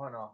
going off.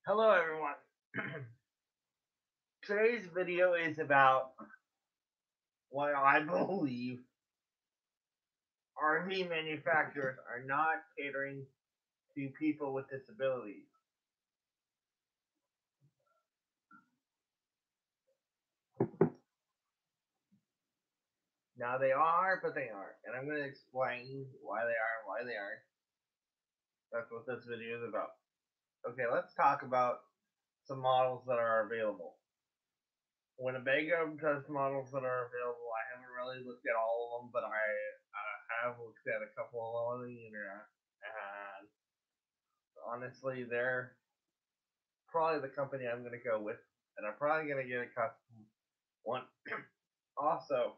Hello everyone. Today's video is about why I believe RV manufacturers are not catering to people with disabilities. Now they are, but they aren't. And I'm going to explain why they are and why they aren't. That's what this video is about. Okay, let's talk about some models that are available. Winnebago does models that are available. I haven't really looked at all of them, but I have looked at a couple of them on the internet. And honestly, they're probably the company I'm going to go with. And I'm probably going to get a custom one. Also,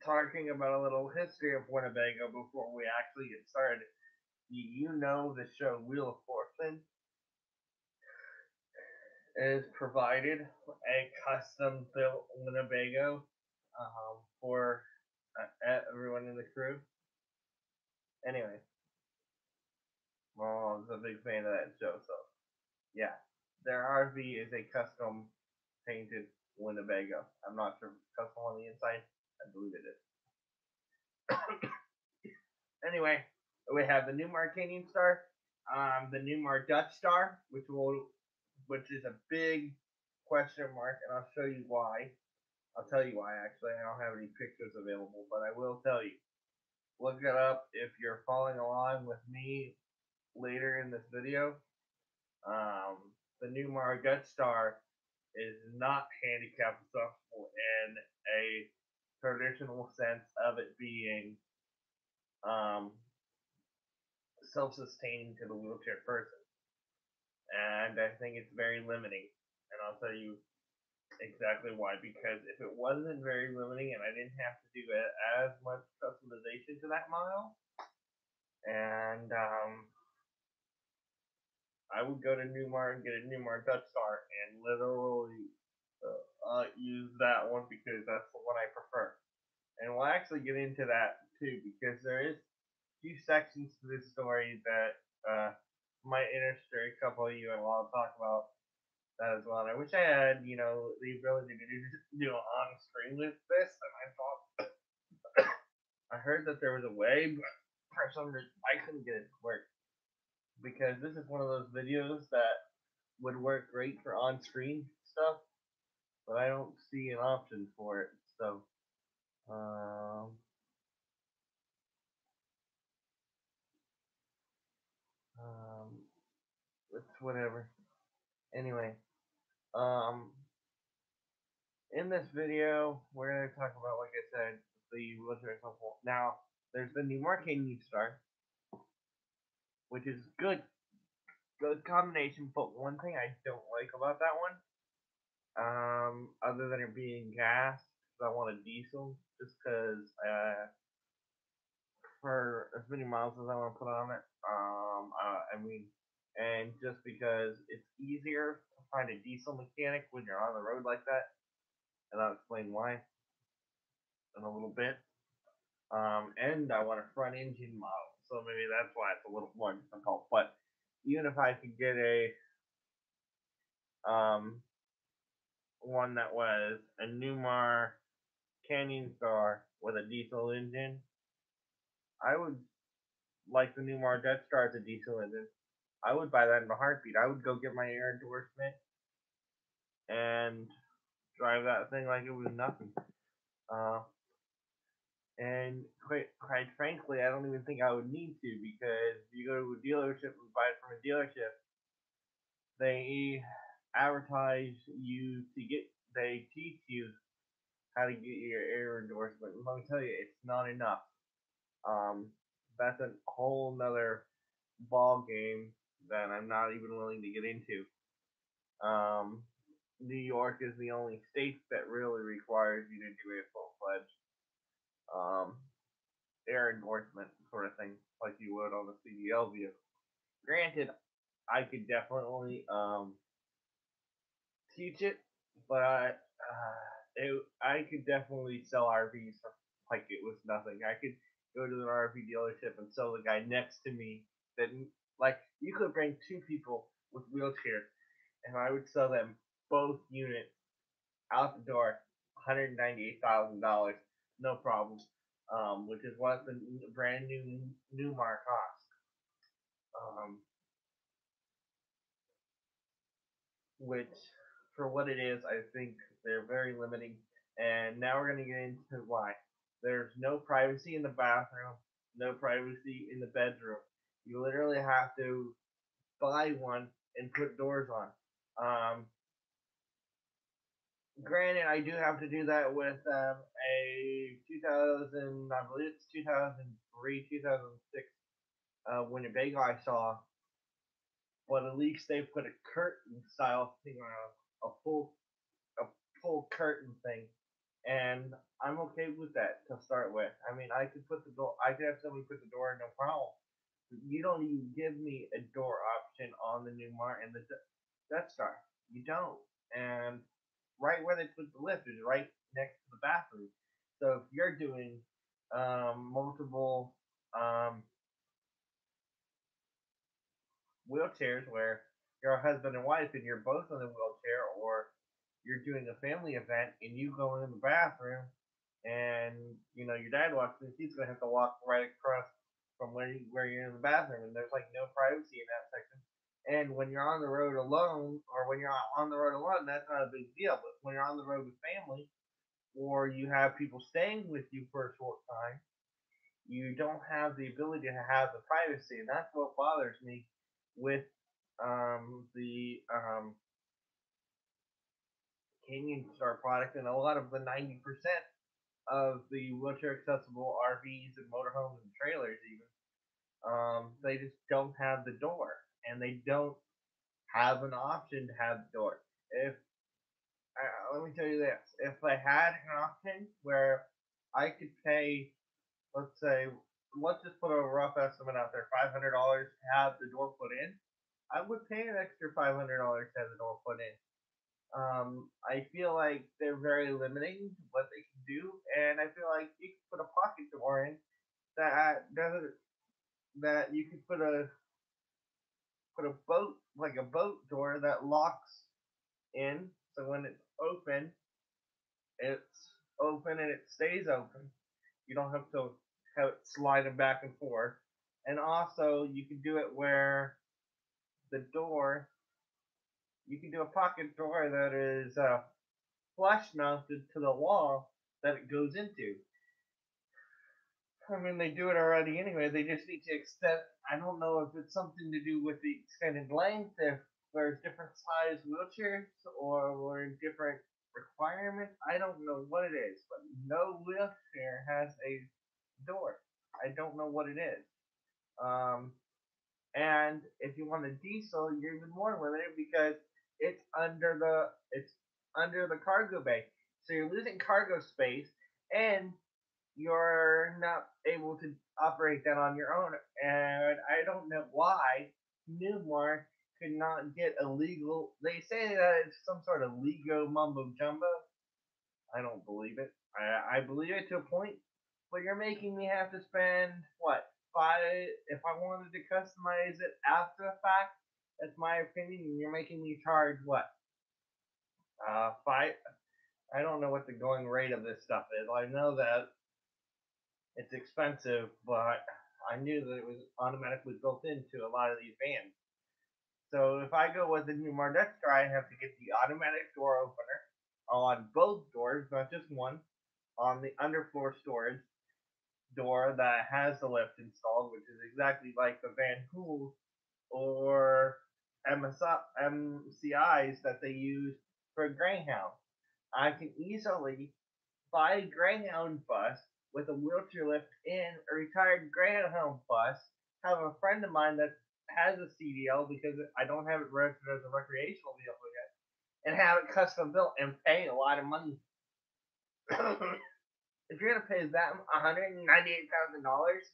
talking about a little history of Winnebago before we actually get started. You know the show Wheel of Fortune is provided a custom built Winnebago for everyone in the crew. Anyway, well, I was a big fan of that show, so yeah, their RV is a custom painted Winnebago. I'm not sure if it's custom on the inside. I believe it is. Anyway, we have the Newmar Canyon Star, the Newmar Dutch Star, which is a big question mark, and I'll show you why. I'll tell you why, actually. I don't have any pictures available, but I will tell you. Look it up if you're following along with me later in this video. The Newmar Dutch Star is not handicap accessible in a traditional sense of it being self-sustaining to the wheelchair person. And I think it's very limiting. And I'll tell you exactly why. Because if it wasn't very limiting and I didn't have to do as much customization to that model, and I would go to Newmar and get a Newmar Dutch Star and literally use that one because that's the one I prefer. And we'll actually get into that too because there is a few sections to this story that might interest a couple of you, and I'll talk about that as well. And I wish I had, the ability to do it on screen with this, and I thought I heard that there was a way, but for some reason I couldn't get it to work because this is one of those videos that would work great for on-screen stuff, but I don't see an option for it. So, it's whatever. Anyway, in this video, we're going to talk about, like I said, the wheelchair accessible. Now, there's the Newmar Canyon Star, which is good combination, but one thing I don't like about that one, other than it being gas, I want a diesel, just because, for as many miles as I want to put on it, and just because it's easier to find a diesel mechanic when you're on the road like that, and I'll explain why in a little bit. And I want a front engine model, so maybe that's why it's a little more difficult. But even if I could get a one that was a Newmar Canyon Star with a diesel engine, I would like the Newmar Dutch Star as a diesel engine. I would buy that in a heartbeat. I would go get my air endorsement and drive that thing like it was nothing. And quite frankly, I don't even think I would need to, because if you go to a dealership and buy it from a dealership, they advertise you they teach you how to get your air endorsement. And let me tell you, it's not enough. That's a whole nother ball game that I'm not even willing to get into. New York is the only state that really requires you to do a full-fledged air endorsement sort of thing, like you would on the CDL vehicle. Granted, I could definitely teach it, but could definitely sell RVs for like it was nothing. I could go to an RV dealership and sell the guy next to me that like you could bring two people with wheelchairs, and I would sell them both units out the door, $198,000, no problem. Which is what the brand new Newmar cost. Um, which for what it is, I think they're very limiting. And now we're gonna get into why. There's no privacy in the bathroom, no privacy in the bedroom. You literally have to buy one and put doors on. Um, Granted, I do have to do that with a 2000, I believe it's 2003, 2006 Winnebago I saw, but at least they put a curtain style thing on a full a full curtain thing, and I'm okay with that to start with. I mean, I could put the door, I could have somebody put the door in, no problem. You don't even give me a door option on the new Mart and the Death Star. You don't, and right where they put the lift is right next to the bathroom. So if you're doing multiple um, wheelchairs where you're a husband and wife and you're both in a wheelchair, or you're doing a family event and you go in the bathroom and your dad walks in, he's gonna have to walk right across from where you're in the bathroom, and there's like no privacy in that section. And when you're on the road alone, or when you're on the road alone, that's not a big deal. But when you're on the road with family, or you have people staying with you for a short time, you don't have the ability to have the privacy, and that's what bothers me with the Canyon Star product, and a lot of the 90% of the wheelchair accessible RVs and motorhomes and trailers even, they just don't have the door, and they don't have an option to have the door. If Let me tell you this: if I had an option where I could pay, let's say, let's just put a rough estimate out there, $500 to have the door put in, I would pay an extra $500 to have the door put in. I feel like they're very limiting what they can do, and I feel like you can put a pocket door in that doesn't that you could put a boat, like a boat door that locks in, so when it's open and it stays open. You don't have to have it sliding back and forth. And also, you can do it where the door, you can do a pocket door that is flush mounted to the wall that it goes into. I mean, they do it already anyway. They just need to extend. I don't know if it's something to do with the extended length, if there's different size wheelchairs or different requirements. I don't know what it is, but no wheelchair has a door. I don't know what it is. Um, and if you want a diesel, you're even more limited because it's under the cargo bay, so you're losing cargo space, and you're not able to operate that on your own. And I don't know why Newmar could not get a legal. They say that it's some sort of legal mumbo jumbo. I don't believe it. I believe it to a point, but you're making me have to spend what, five, if I wanted to customize it after the fact. That's my opinion. And you're making me charge what, five. I don't know what the going rate of this stuff is. I know that it's expensive, but I knew that it was automatically built into a lot of these vans. So if I go with the new Mardexter, I have to get the automatic door opener on both doors, not just one, on the underfloor storage door that has the lift installed, which is exactly like the Van Hool or MCIs that they use for Greyhound. I can easily buy a Greyhound bus with a wheelchair lift in a retired Greyhound bus, have a friend of mine that has a CDL because I don't have it registered as a recreational vehicle yet, and have it custom built and pay a lot of money. If you're gonna pay them $198,000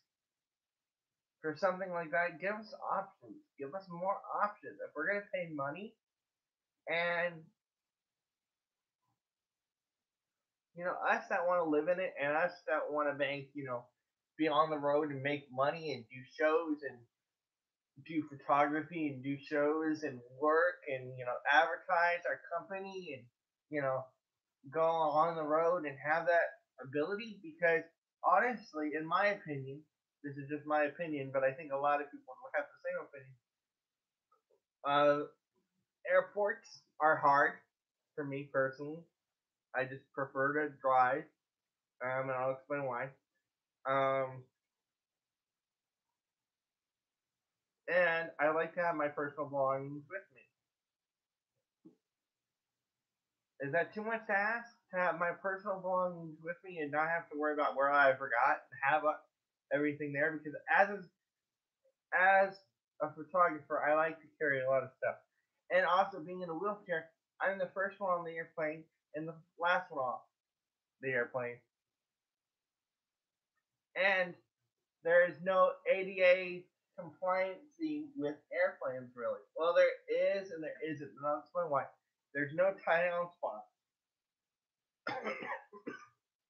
for something like that, give us options. Give us more options. If we're gonna pay money, and us that want to live in it and us that want to be on the road and make money and do shows and do photography and do shows and work and advertise our company and you know go on the road and have that ability because honestly, in my opinion, this is just my opinion, but I think a lot of people will have the same opinion. Airports are hard for me personally. I just prefer to drive, and I'll explain why. Um, and I like to have my personal belongings with me. Is that too much to ask? To have my personal belongings with me and not have to worry about where I forgot and have everything there? Because as a photographer, I like to carry a lot of stuff. And also being in a wheelchair, I'm the first one on the airplane and the last one off the airplane. And there is no ADA compliancy with airplanes, really. Well, there is and there isn't, and I'll explain why. There's no tie-down spot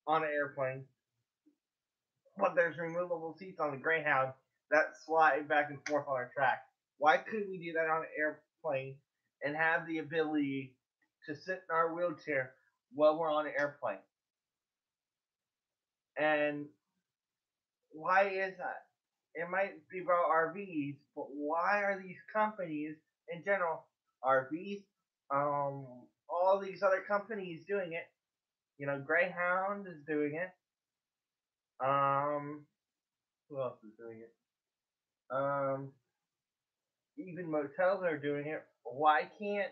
on an airplane, but there's removable seats on the Greyhound that slide back and forth on our track. Why couldn't we do that on an airplane and have the ability to sit in our wheelchair while we're on an airplane? And why is that? It might be about RVs, but why are these companies in general, RVs, all these other companies doing it? Greyhound is doing it. Um, who else is doing it? Um, Even motels are doing it. Why can't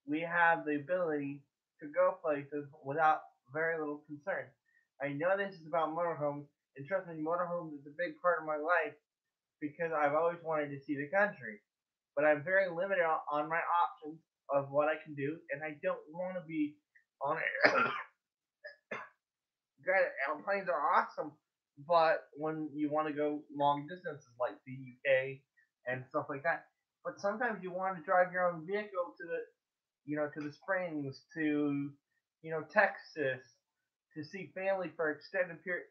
we have the ability to go places without very little concern? I know this is about motorhomes, and trust me, motorhomes is a big part of my life because I've always wanted to see the country. But I'm very limited on my options of what I can do, and I don't want to be on it. Granted, airplanes are awesome, but when you want to go long distances like the UK and stuff like that, but sometimes you want to drive your own vehicle to the Springs, to Texas, to see family for extended period.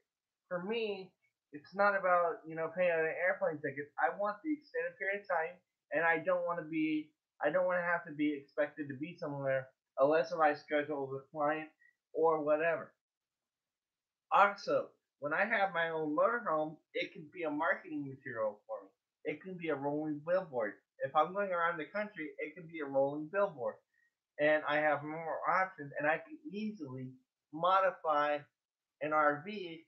For me, it's not about paying an airplane ticket. I want the extended period of time, and I don't want to have to be expected to be somewhere unless if I schedule with a client or whatever. Also, when I have my own motorhome, it can be a marketing material for me. It can be a rolling billboard. If I'm going around the country, it can be a rolling billboard. And I have more options, and I can easily modify an RV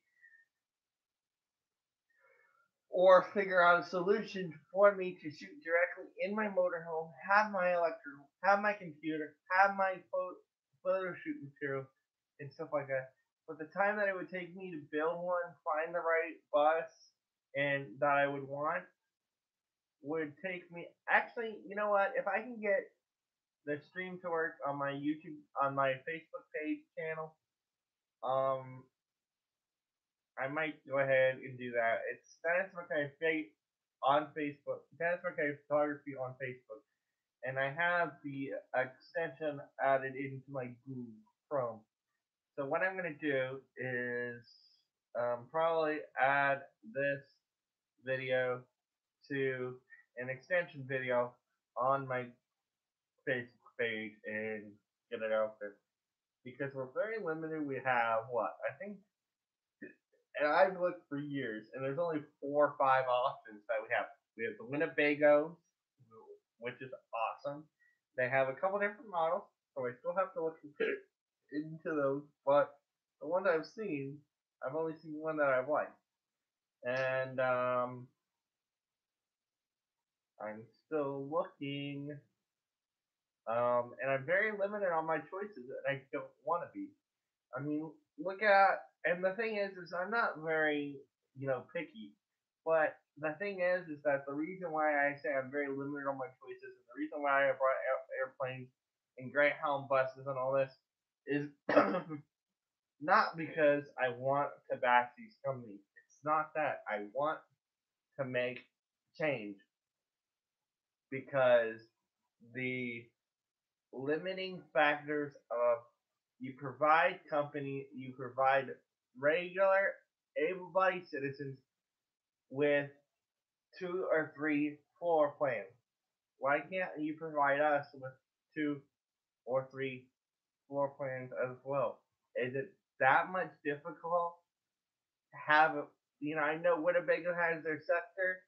or figure out a solution for me to shoot directly in my motorhome, have my electrical, have my computer, have my photo shoot material, and stuff like that. But the time that it would take me to build one, find the right bus, and that I would want would take me. Actually, you know what? If I can get the stream to work on my YouTube, on my Facebook page channel, um, I might go ahead and do that. It's Dennis McKay Fate on Facebook. Dennis McKay Photography on Facebook, and I have the extension added into my Google Chrome. So what I'm gonna do is probably add this video to an extension video on my Facebook page and get it out there because we're very limited. We have what I think, and I've looked for years, and there's only 4 or 5 options that we have. We have the Winnebagos, which is awesome. They have a couple different models, so I still have to look into those. But the one that I've seen, I've only seen one that I've liked, and I'm still looking. And I'm very limited on my choices, and I don't want to be. I mean, look at, and the thing is I'm not very, picky. But the thing is that the reason why I say I'm very limited on my choices, and the reason why I brought airplanes and Greyhound buses and all this, is not because I want to bash these companies. It's not that I want to make change because the limiting factors of you provide regular, able-bodied citizens with two or three floor plans. Why can't you provide us with two or three floor plans as well? Is it that much difficult to have? I know Winnebago has their sector,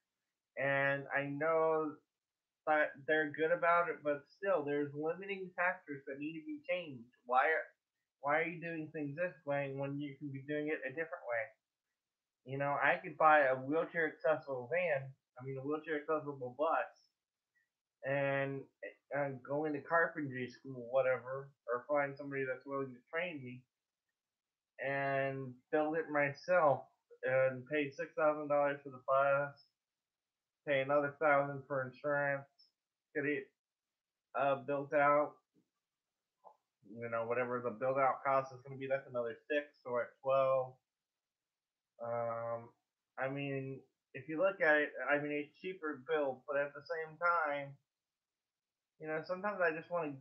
and I know that they're good about it, but still, there's limiting factors that need to be changed. Why are you doing things this way when you can be doing it a different way? I could buy a wheelchair accessible van, a wheelchair accessible bus, and go into carpentry school, whatever, or find somebody that's willing to train me and build it myself and pay $6,000 for the bus, pay another 1,000 for insurance, get it built out. Whatever the build out cost is going to be, that's another six, so at 12. Um, I mean, if you look at it, it's cheaper to build, but at the same time, sometimes I just want to,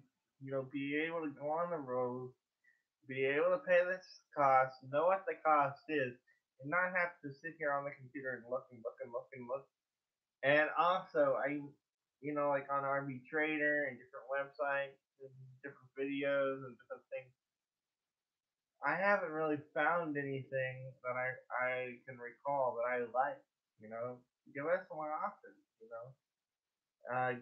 be able to go on the road, be able to pay this cost, know what the cost is, and not have to sit here on the computer and look and look and look and look. And also, like on RV Trader and different websites and different videos and different things, I haven't really found anything that I can recall that I like. You know, give us more options.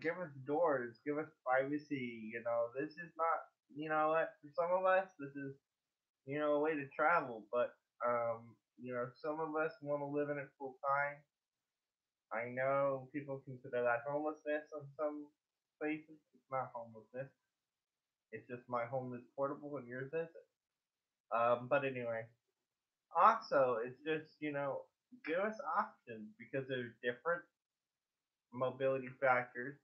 Give us doors, give us privacy. This is not. You know what? For some of us, this is a way to travel, but some of us want to live in it full time. I know people consider that homelessness in some places. It's not homelessness. It's just my home is portable and yours isn't. But anyway, also it's just give us options because there's different mobility factors.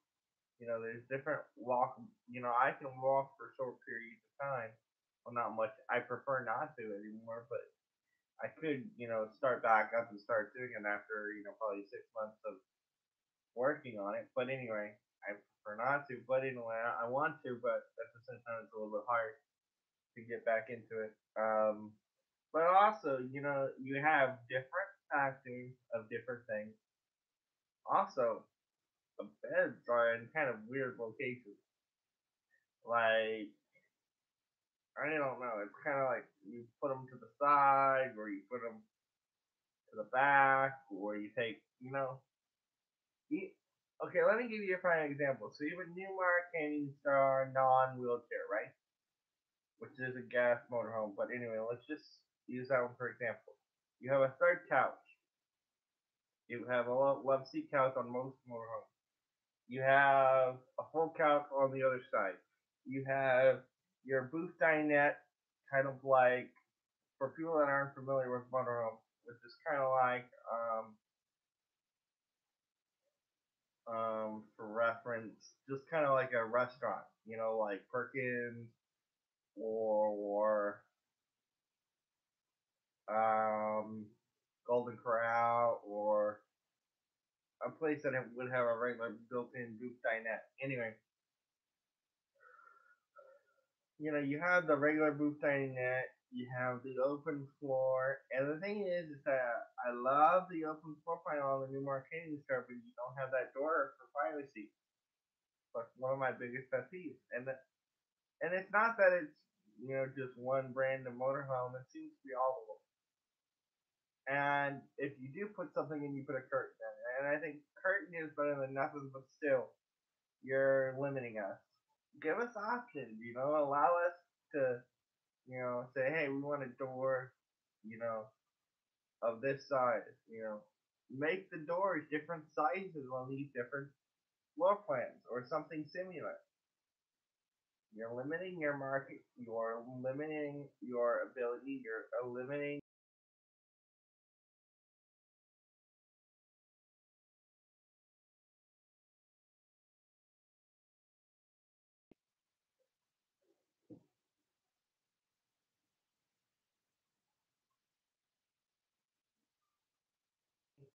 There's different walk. I can walk for short periods of time. Well, not much. I prefer not to anymore, but I could start back up and start doing it after probably 6 months of working on it. But anyway, I prefer not to. But anyway, I want to, but at the same time, it's a little bit hard to get back into it. But also, you have different factors of different things. Also, the beds are in kind of weird locations. Like, I don't know. It's kind of like you put them to the side, or you put them to the back, or you take, you, okay, let me give you a prime example. So you have a Newmar Canyon Star non-wheelchair, right? Which is a gas motorhome. But anyway, let's just use that one for example. You have a third couch. You have a love seat couch on most motorhomes. You have a full couch on the other side. You have your booth dinette, kind of like for people that aren't familiar with motorhomes, which is kind of like for reference, just kind of like a restaurant, like Perkins or um, Golden Corral or a place that would have a regular built-in booth dinette. Anyway, you have the regular booth dinette, you have the open floor, and the thing is that I love the open floor plan on the new Marcadian Star, but you don't have that door for privacy. That's one of my biggest pet peeves, and it's not that it's just one brand of motorhome. It seems to be all of them. And if you do put something in, you put a curtain in, and I think curtain is better than nothing, but still, you're limiting us. Give us options, allow us to, say, hey, we want a door, you know, of this size, make the doors different sizes on these different floor plans or something similar. You're limiting your market, you're limiting your ability, you're limiting